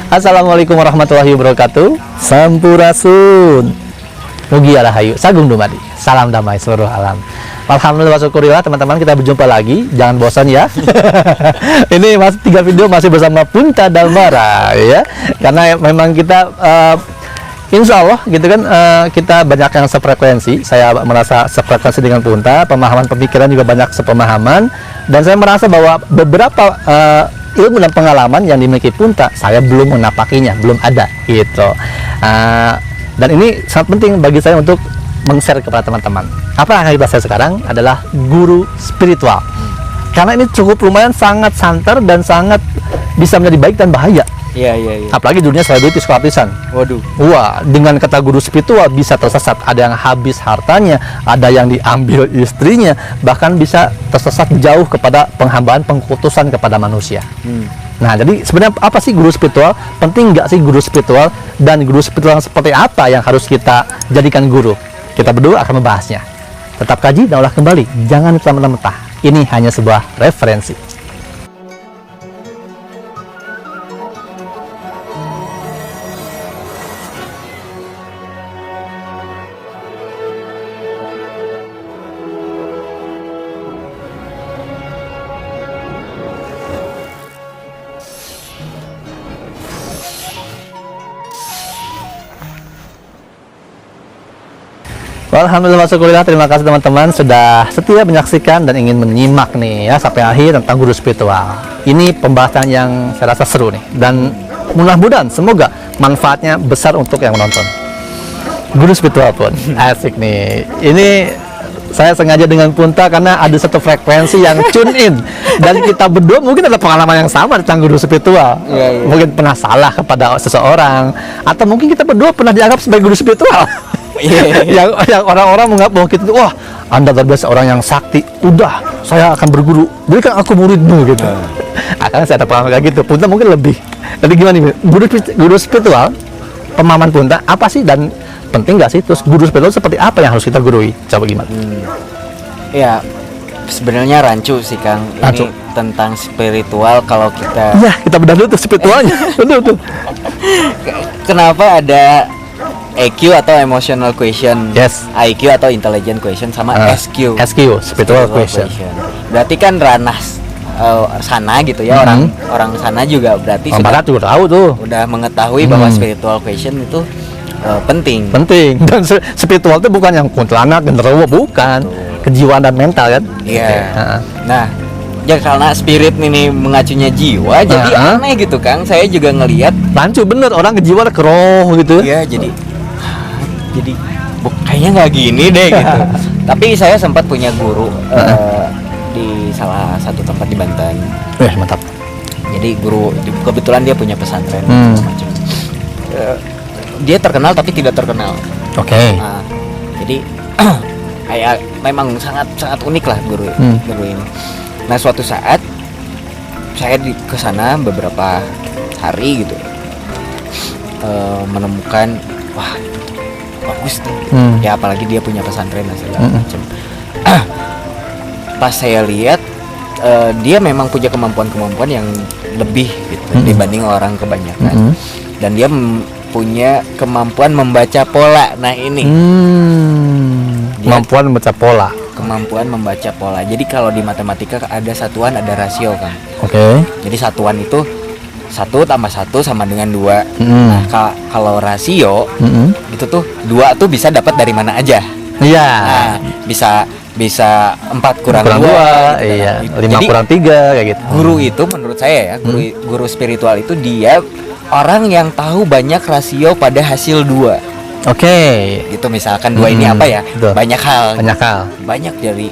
Assalamualaikum warahmatullahi wabarakatuh. Sampurasun. Mugia rahayu, sagung dumadi. Salam damai seluruh alam. Alhamdulillah syukurillah teman-teman, kita berjumpa lagi. Jangan bosan ya. Ini masih 3 video masih bersama Punta Dalmara ya. Karena memang kita insya Allah gitu kan, kita banyak yang sefrekuensi. Saya merasa sefrekuensi dengan Punta, pemahaman pemikiran juga banyak sepemahaman, dan saya merasa bahwa beberapa ilmu dan pengalaman yang dimiliki Punta saya belum menapakinya, belum ada gitu. Dan ini sangat penting bagi saya untuk meng-share kepada teman-teman. Apa yang kita saya sekarang adalah guru spiritual, karena ini cukup lumayan sangat santer dan sangat bisa menjadi baik dan bahaya. Iya. Apalagi dunia selebritis gratisan. Waduh. Wah, dengan kata guru spiritual bisa tersesat. Ada yang habis hartanya, ada yang diambil istrinya, bahkan bisa tersesat jauh kepada penghambaan, pengkutusan kepada manusia. Nah, jadi sebenarnya apa sih guru spiritual? Penting nggak sih guru spiritual? Dan guru spiritual seperti apa yang harus kita jadikan guru? Kita berdua akan membahasnya. Tetap kaji dan olah kembali. Jangan mentah-mentah. Ini hanya sebuah referensi. Alhamdulillah syukurillah, terima kasih teman-teman sudah setia menyaksikan dan ingin menyimak nih ya sampai akhir tentang guru spiritual. Ini pembahasan yang saya rasa seru nih, dan mudah-mudahan semoga manfaatnya besar untuk yang menonton. Guru spiritual pun asik nih. Ini saya sengaja dengan Punta karena ada satu frekuensi yang tune in, dan kita berdua mungkin ada pengalaman yang sama tentang guru spiritual. Mungkin pernah salah kepada seseorang, atau mungkin kita berdua pernah dianggap sebagai guru spiritual. yang orang-orang menganggap bahwa kita itu, wah, Anda luar biasa, orang yang sakti, udah saya akan berguru, berikan aku muridmu gitu. Karena saya ada pengalaman kayak gitu. Punta mungkin lebih. Jadi gimana nih, guru spiritual, pemahaman Punta apa sih, dan penting nggak sih? Terus guru spiritual seperti apa yang harus kita gurui? Coba gimana? Ya, sebenarnya rancu sih Kang. Rancu. Ini tentang spiritual. Kalau kita kita bedah dulu tuh spiritualnya. Betul. Kenapa ada EQ atau emotional question, Yes. IQ atau intelligent question, sama SQ spiritual question. Berarti kan ranah sana gitu ya, orang sana juga berarti Orang barat juga tahu tuh. udah mengetahui bahwa spiritual question itu penting. Dan spiritual itu bukan yang kuntilanak, genderuwo, bukan. Kejiwaan dan mental kan. Iya. Nah, ya karena spirit ini mengacunya jiwa, jadi aneh gitu Kang. Saya juga ngelihat Rancu bener, orang kejiwaan ke roh gitu. Iya, jadi kayaknya nggak gini deh gitu. Tapi saya sempat punya guru di salah satu tempat di Banten. Mantap. Jadi guru, kebetulan dia punya pesantren macam. Dia terkenal tapi tidak terkenal. Oke. Nah, jadi kayak memang sangat unik lah guru ini. Nah, suatu saat saya ke sana beberapa hari gitu, menemukan, wah, bagus tuh. Ya apalagi dia punya pesantren dan segala macam. Pas saya lihat, dia memang punya kemampuan yang lebih gitu dibanding orang kebanyakan. Dan dia punya kemampuan membaca pola. Nah, ini kemampuan membaca pola. Kemampuan membaca pola. Jadi kalau di matematika ada satuan, ada rasio kan. Oke. Jadi satuan itu 1 tambah 1 sama dengan 2. Nah, kalau rasio itu tuh 2 tuh bisa dapat dari mana aja. Iya. Nah, bisa 4 kurang 2 gitu, iya. 5 kurang 3 kayak gitu. Guru itu menurut saya ya, guru spiritual itu dia orang yang tahu banyak rasio pada hasil 2. Oke. Gitu, misalkan 2 ini apa ya? Betul. Banyak hal. Banyak Dari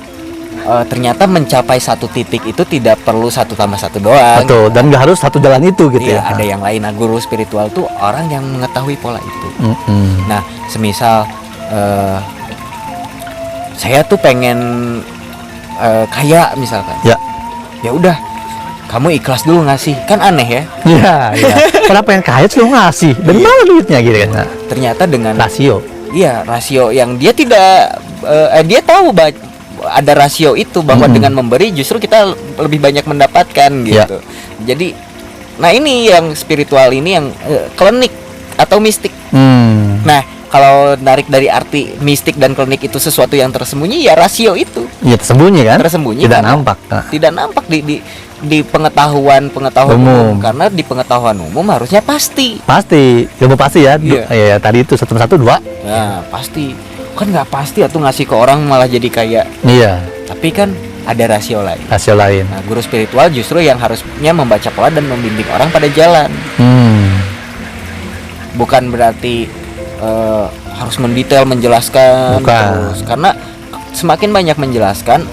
ternyata mencapai satu titik itu tidak perlu 1 tambah 1 doang. Betul, dan nggak harus satu jalan itu gitu ya. Ada yang lain. Nah, guru spiritual tuh orang yang mengetahui pola itu. Nah, semisal saya tuh pengen kaya misalkan. Ya udah, kamu ikhlas dulu ngasih. Kan aneh ya? Iya. Kenapa yang kaya lu ngasih? Dan mana duitnya gitu kan? Nah, ternyata dengan rasio. Iya, rasio yang dia tidak dia tahu ada rasio itu bahwa dengan memberi justru kita lebih banyak mendapatkan gitu. Jadi Nah ini yang spiritual ini yang klinik atau mistik. Nah kalau narik dari arti mistik dan klinik itu sesuatu yang tersembunyi, ya rasio itu. Iya, tersembunyi kan? Tersembunyi, Tidak karena nampak. Nah. Tidak nampak di pengetahuan umum. Karena di pengetahuan umum harusnya pasti. Pasti, ilmu pasti ya. Iya. Ya, tadi itu 1 + 1 2. Ya pasti. Kan nggak pasti atau ngasih ke orang malah jadi kayak. Iya. Tapi kan ada rasio lain. Rasio lain. Nah, guru spiritual justru yang harusnya membaca pola dan membimbing orang pada jalan. Bukan berarti harus mendetail menjelaskan terus, karena semakin banyak menjelaskan,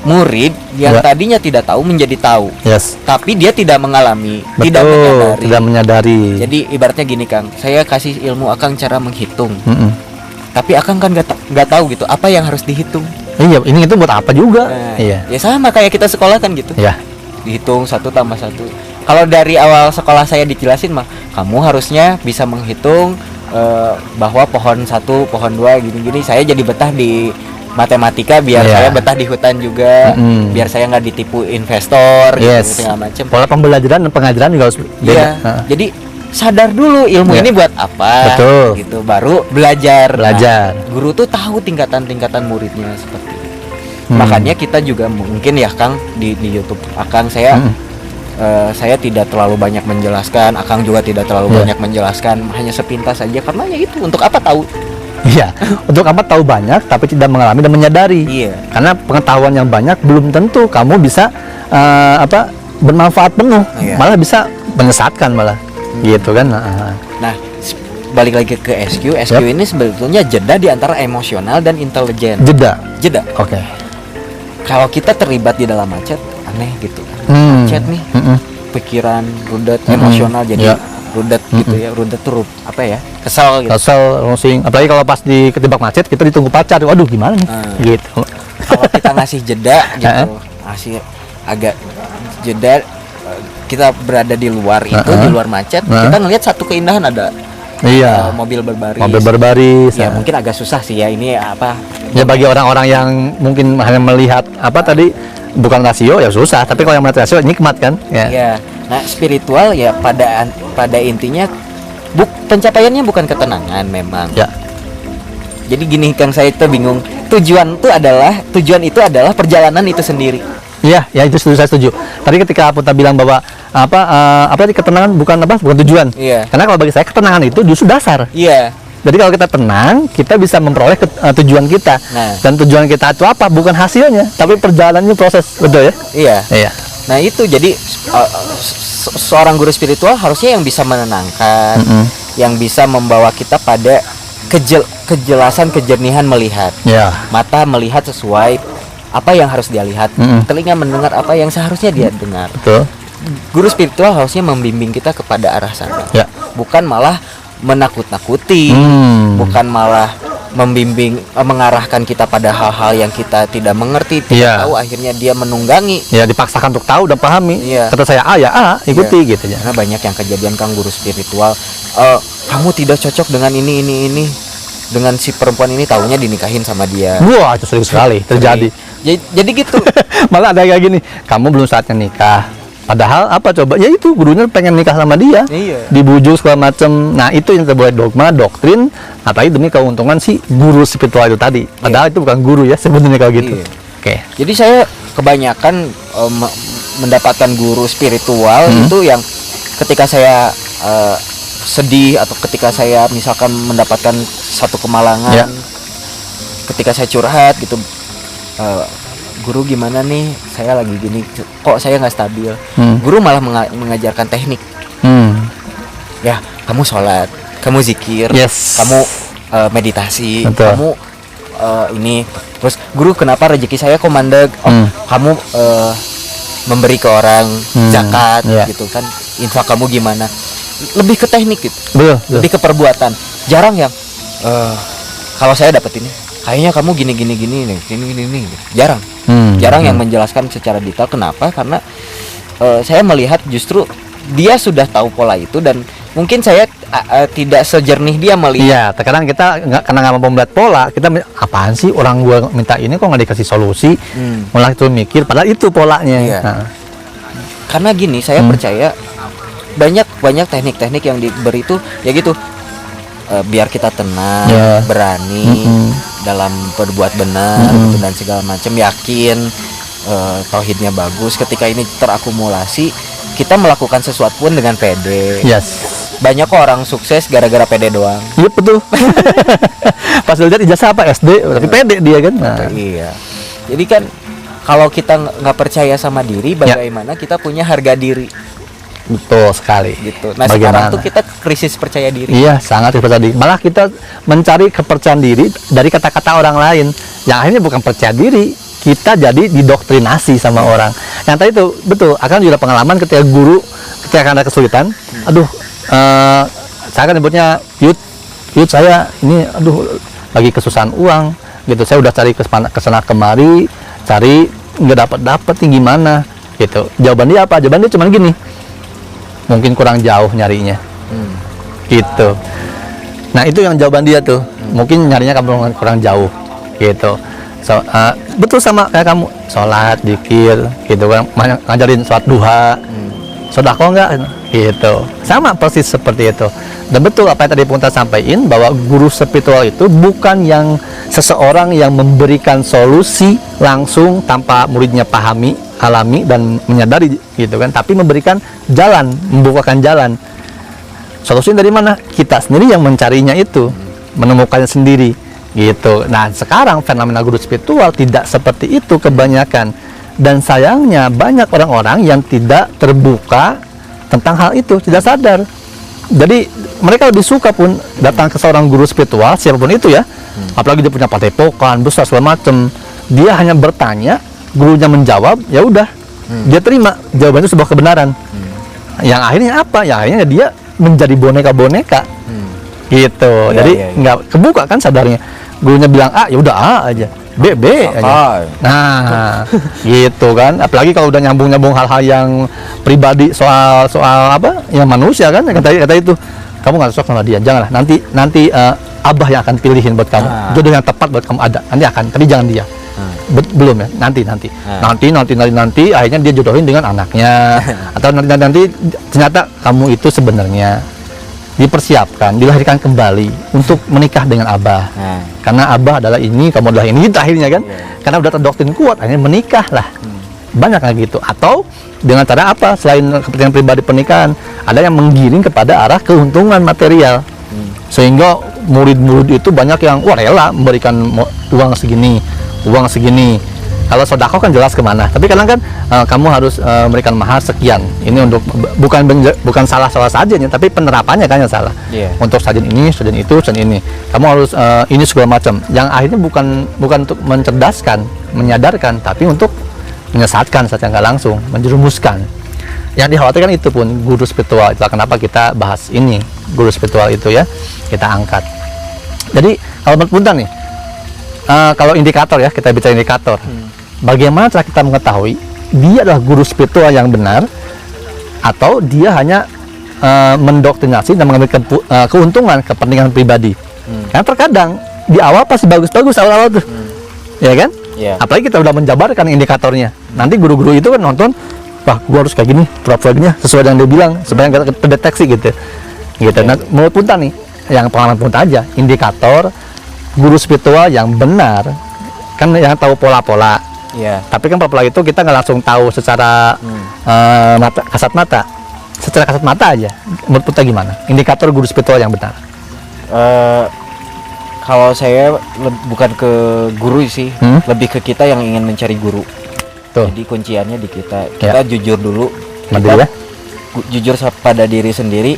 murid yang tadinya tidak tahu menjadi tahu. Yes. Tapi dia tidak mengalami. Betul, tidak menyadari. Jadi ibaratnya gini Kang, saya kasih ilmu Akang cara menghitung, tapi Akang kan nggak tahu gitu apa yang harus dihitung. Iya, ini itu buat apa juga? Nah, iya. Ya sama kayak kita sekolah kan gitu. Iya. Dihitung 1 + 1. Kalau dari awal sekolah saya dijelasin mah, kamu harusnya bisa menghitung bahwa pohon 1, pohon 2 gini-gini. Saya jadi betah di matematika biar saya betah di hutan juga, biar saya nggak ditipu investor gitu segala macam. Pola pembelajaran dan pengajaran juga harus beda. Jadi sadar dulu ilmu ini buat apa. Betul. Gitu baru belajar. Belajar. Nah, guru tuh tahu tingkatan-tingkatan muridnya seperti itu. Makanya kita juga mungkin ya Kang di YouTube Akang saya tidak terlalu banyak menjelaskan, Akang juga tidak terlalu banyak menjelaskan, hanya sepintas saja karena ya itu untuk apa tahu. Iya, untuk apa tahu banyak tapi tidak mengalami dan menyadari. Iya. Karena pengetahuan yang banyak belum tentu kamu bisa bermanfaat penuh, malah bisa menyesatkan malah. Gitu kan. Nah, balik lagi ke SQ ini sebetulnya jeda di antara emosional dan intelijen. Jeda. Oke. Kalau kita terlibat di dalam macet, aneh gitu. Macet nih, pikiran rudet, emosional jadi rudet gitu ya. Rudet tuh apa ya? Kesal gitu. Kesal, rosing. Apalagi kalau pas di ketebak macet kita ditunggu pacar. Waduh, gimana nih? Gitu. Kalau kita ngasih jeda gitu, ngasih agak jeda, kita berada di luar itu, di luar macet, kita ngelihat satu keindahan ada. Iya. Mobil berbaris. Mobil berbaris. Ya mungkin agak susah sih ya ini apa? Ya bagi orang-orang yang mungkin hanya melihat apa tadi bukan rasio ya susah, tapi kalau yang melihat rasio nikmat kan? Ya. Nah, spiritual ya pada intinya pencapaiannya bukan ketenangan memang. Ya. Jadi gini Kang, saya itu bingung. Tujuan itu adalah perjalanan itu sendiri. Iya, ya itu saya setuju. Tadi ketika Puta bilang bahwa apa tadi ketenangan bukan tujuan. Iya. Karena kalau bagi saya ketenangan itu justru dasar. Iya. Jadi kalau kita tenang, kita bisa memperoleh tujuan kita. Nah. Dan tujuan kita itu apa? Bukan hasilnya, tapi perjalanannya proses, betul ya? Iya. Iya. Nah itu jadi seorang guru spiritual harusnya yang bisa menenangkan, yang bisa membawa kita pada kejelasan, kejernihan melihat. Ya. Mata melihat sesuai apa yang harus dia lihat, telinga mendengar apa yang seharusnya dia dengar. Betul. Guru spiritual harusnya membimbing kita kepada arah sana. Ya. Bukan malah menakut-nakuti, bukan malah membimbing, mengarahkan kita pada hal-hal yang kita tidak mengerti, tidak tahu, akhirnya dia menunggangi. Ya, dipaksakan untuk tahu dan pahami. Iya. Kata saya A ya A, ikuti gitu ya. Karena banyak yang kejadian Kang guru spiritual, kamu tidak cocok dengan ini. Dengan si perempuan ini, taunya dinikahin sama dia. Wah, itu sering sekali terjadi. Jadi gitu. Malah ada kayak gini, kamu belum saatnya nikah. Padahal apa coba? Ya itu gurunya pengen nikah sama dia. Iya. Dibujuk segala macem. Nah itu yang terbuat dogma, doktrin, apalagi demi keuntungan si guru spiritual itu tadi. Padahal itu bukan guru ya sebenarnya kalau gitu. Iya. Oke. Jadi saya kebanyakan mendapatkan guru spiritual itu yang ketika saya sedih atau ketika saya misalkan mendapatkan satu kemalangan, ketika saya curhat gitu, guru gimana nih, saya lagi gini, kok saya nggak stabil. Guru malah mengajarkan teknik. Ya, kamu sholat, kamu zikir, kamu meditasi, betul. kamu ini. Terus guru, kenapa rezeki saya kok mandek? Kamu memberi ke orang zakat gitu kan, infak kamu gimana? Lebih ke teknik gitu, lebih ke perbuatan. Jarang yang kalau saya dapat ini, kayaknya kamu gini nih, jarang. Jarang yang menjelaskan secara detail. Kenapa? Karena saya melihat justru dia sudah tahu pola itu dan mungkin saya tidak sejernih dia melihat. Iya, terkadang kita karena nggak mampu melihat pola, kita apaan sih orang gua minta ini kok nggak dikasih solusi, malah itu mikir padahal itu polanya. Iya. karena gini, saya percaya banyak teknik-teknik yang diberi itu ya gitu, biar kita tenang, berani dalam berbuat benar gitu, dan segala macam, yakin tauhidnya bagus. Ketika ini terakumulasi, kita melakukan sesuatu pun dengan pede. Banyak kok orang sukses gara-gara pede doang. Iya betul. Pas lihat ijazah apa SD, tapi pede dia kan. Nah. Iya. Jadi kan kalau kita nggak percaya sama diri, bagaimana kita punya harga diri? Betul sekali. Gitu. Nah sekarang tuh kita krisis percaya diri. Iya, sangat percaya diri. Malah kita mencari kepercayaan diri dari kata-kata orang lain. Yang akhirnya bukan percaya diri, kita jadi didoktrinasi sama orang. Yang tadi itu betul. Akan juga pengalaman ketika guru, ketika ada kesulitan. Aduh, saya kan nyebutnya yud saya ini, aduh lagi kesusahan uang gitu. Saya udah cari kesana kemari, cari nggak dapat gimana gitu. Jawaban dia apa? Jawaban dia cuma gini, mungkin kurang jauh nyarinya gitu. Nah itu yang jawaban dia tuh, mungkin nyarinya kamu kurang jauh gitu. Betul sama kayak kamu, sholat, zikir gitu kan, ngajarin sholat duha, sodako enggak gitu, sama persis seperti itu. Dan betul apa yang tadi Punta sampaikan, bahwa guru spiritual itu bukan yang seseorang yang memberikan solusi langsung tanpa muridnya pahami, alami dan menyadari gitu kan, tapi memberikan jalan, membukakan jalan. Solusi dari mana? Kita sendiri yang mencarinya itu, menemukannya sendiri gitu. Nah sekarang fenomena guru spiritual tidak seperti itu kebanyakan, dan sayangnya banyak orang-orang yang tidak terbuka tentang hal itu, tidak sadar. Jadi mereka lebih suka pun datang ke seorang guru spiritual siapapun itu ya, apalagi dia punya padepokan besar segala macam, dia hanya bertanya, gurunya menjawab, ya udah dia terima jawabannya sebuah kebenaran. Yang akhirnya apa? Yang akhirnya dia menjadi boneka-boneka gitu. Jadi nggak kebuka kan sadarnya. Gurunya bilang A, ya udah A aja, B aja. Nah, gitu kan. Apalagi kalau udah nyambung hal-hal yang pribadi, soal apa? Yang manusia kan, kata itu, kamu nggak cocok sama dia, janganlah. Nanti Abah yang akan pilihin buat kamu, jodoh yang tepat buat kamu ada. Nanti akan, tapi jangan dia. Belum ya, nanti akhirnya dia jodohin dengan anaknya. Atau nanti ternyata kamu itu sebenarnya dipersiapkan, dilahirkan kembali untuk menikah dengan Abah. Karena Abah adalah ini, kamu adalah ini, akhirnya kan. Karena udah terdoktrin kuat, akhirnya menikah lah. Banyak kayak gitu. Atau dengan cara apa? Selain kepentingan pribadi pernikahan, ada yang menggiring kepada arah keuntungan material. Sehingga murid-murid itu banyak yang rela memberikan uang segini. Kalau sodako kan jelas kemana, tapi kadang kan kamu harus memberikan mahar sekian. Ini untuk bukan salah saja, tapi penerapannya kan yang salah. Untuk sajian ini, sajian itu, sajian ini, kamu harus ini segala macam. Yang akhirnya bukan untuk mencerdaskan, menyadarkan, tapi untuk menyesatkan secara nggak langsung, menjerumuskan. Yang dikhawatirkan itu pun guru spiritual. Itulah kenapa kita bahas ini, guru spiritual itu ya, kita angkat. Jadi kalau menurut Punta nih, kalau indikator ya, kita bicara indikator. Bagaimana cara kita mengetahui dia adalah guru spiritual yang benar, atau dia hanya mendoktrinasi dan mengambil keuntungan, kepentingan pribadi. Karena terkadang di awal pasti bagus-bagus awal-awal tuh, ya kan? Apalagi kita udah menjabarkan indikatornya. Nanti guru-guru itu kan nonton, wah gua harus kayak gini, pura-pura sesuai dengan dia bilang, supaya nggak terdeteksi gitu. Nah, menurut Punta nih, yang pengalaman Punta aja, indikator guru spiritual yang benar kan yang tahu pola-pola. Tapi kan pola-pola itu kita nggak langsung tahu secara kasat mata. Secara kasat mata aja. Menurut Punta gimana? Indikator guru spiritual yang benar? Kalau saya bukan ke guru sih, lebih ke kita yang ingin mencari guru. Jadi kunciannya di kita. Kita jujur dulu. Kita jujur pada diri sendiri.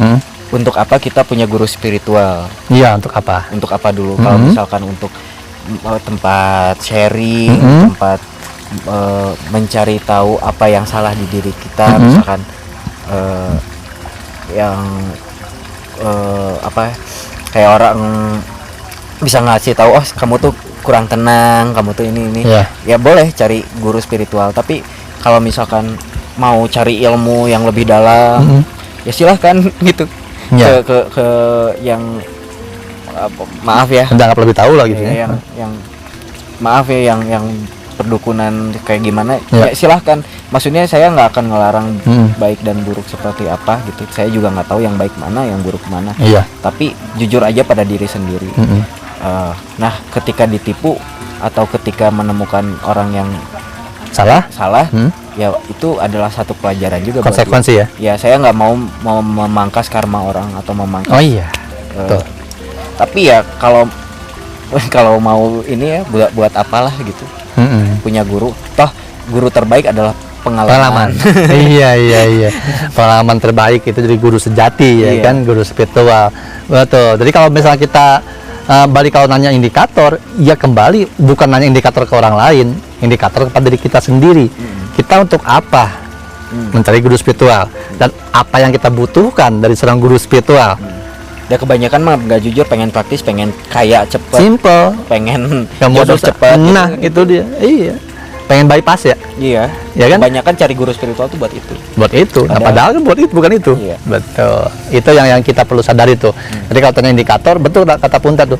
Untuk apa kita punya guru spiritual? Iya, untuk apa? Untuk apa dulu? Kalau misalkan untuk tempat sharing, tempat mencari tahu apa yang salah di diri kita, misalkan yang apa kayak orang bisa ngasih tahu, oh kamu tuh kurang tenang, kamu tuh ini ya boleh cari guru spiritual. Tapi kalau misalkan mau cari ilmu yang lebih dalam, ya silahkan gitu. Ke yang maaf ya, menganggap lebih tahu lah gitu yang maaf ya, yang perdukunan kayak gimana Ya. ya silahkan, maksudnya saya nggak akan ngelarang baik dan buruk seperti apa gitu, saya juga nggak tahu yang baik mana yang buruk mana, Iya. tapi jujur aja pada diri sendiri. Nah ketika ditipu atau ketika menemukan orang yang Salah? salah, ya itu adalah satu pelajaran juga buat Konsekuensi ya? dia. Ya saya nggak mau memangkas karma orang atau memangkas Oh iya. eh, Betul. tapi ya kalau mau ini ya buat apalah gitu, punya guru, toh guru terbaik adalah pengalaman. Iya. Pengalaman terbaik itu dari guru sejati ya Iya. kan, guru spiritual. Betul. Jadi kalau misalnya kita balik kalau nanya indikator, ya kembali bukan nanya indikator ke orang lain, indikator kepada diri kita sendiri. Kita untuk apa mencari guru spiritual dan apa yang kita butuhkan dari seorang guru spiritual. Ya kebanyakan mah nggak jujur, pengen praktis, pengen kaya cepet, Simple. pengen Kamu jodoh cepet. Nah, itu dia. Iya. Pengen bypass ya. Iya. Ya kan? Kebanyakan cari guru spiritual tuh buat itu. Buat itu. Nah, padahal kan buat itu, bukan itu. Iya. Betul. Itu yang kita perlu sadari tuh. Jadi kalau tanya indikator, betul kata Punta tuh.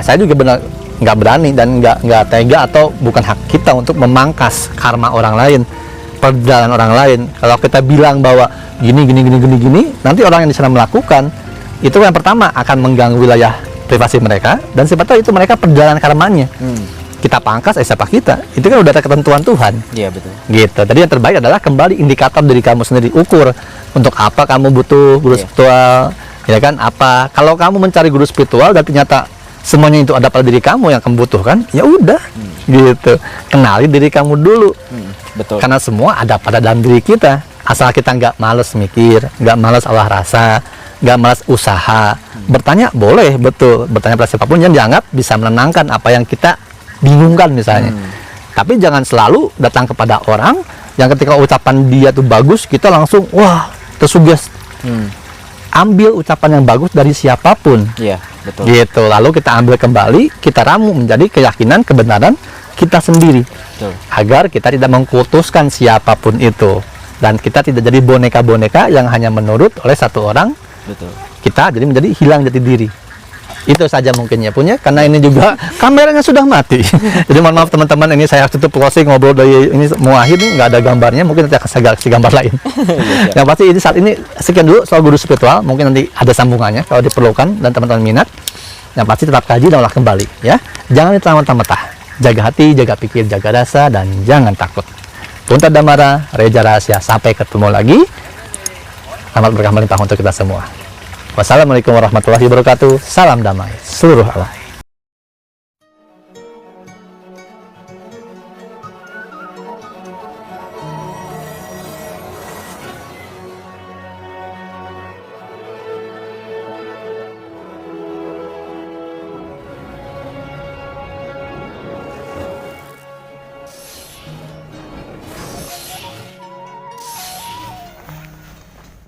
Saya juga benar nggak berani dan nggak tega atau bukan hak kita untuk memangkas karma orang lain, perjalanan orang lain. Kalau kita bilang bahwa gini, nanti orang yang di sana melakukan itu yang pertama akan mengganggu wilayah privasi mereka dan siapa tahu itu mereka perjalanan karmanya. Kita pangkas, siapa kita? Itu kan udah ada ketentuan Tuhan. Iya betul. Gitu. Jadi yang terbaik adalah kembali indikator dari kamu sendiri, ukur untuk apa kamu butuh guru spiritual, ya kan? Apa? Kalau kamu mencari guru spiritual dan ternyata semuanya itu ada pada diri kamu yang kamu butuhkan, ya udah, gitu. Kenali diri kamu dulu, Betul. karena semua ada pada dalam diri kita. Asal kita nggak males mikir, nggak males olah rasa, nggak malas usaha, bertanya boleh, betul, bertanya pada siapapun yang dianggap bisa menenangkan apa yang kita bingungkan misalnya. Tapi jangan selalu datang kepada orang yang ketika ucapan dia tuh bagus kita langsung wah tersugesti. Ambil ucapan yang bagus dari siapapun, Iya betul. gitu. Lalu kita ambil kembali, kita ramu menjadi keyakinan kebenaran kita sendiri, Betul. agar kita tidak mengkultuskan siapapun itu dan kita tidak jadi boneka-boneka yang hanya menurut oleh satu orang. Betul. Kita jadi menjadi hilang jati diri. Itu saja mungkin ya punya, karena ini juga kameranya sudah mati. Jadi mohon maaf teman-teman, ini saya tutup closing ngobrol dari ini mau akhir nih, nggak ada gambarnya, mungkin nanti akan saya kasih gambar lain. Yang pasti ini saat ini sekian dulu soal guru spiritual, mungkin nanti ada sambungannya kalau diperlukan dan teman-teman minat. Yang pasti tetap kaji dan olah kembali ya. Jangan ditelan-mentah-mentah. Jaga hati, jaga pikir, jaga rasa, dan jangan takut. Punta Damara, Reja Rahasia, sampai ketemu lagi. Selamat berkah melimpah untuk kita semua. Wassalamualaikum warahmatullahi wabarakatuh. Salam damai seluruh alam.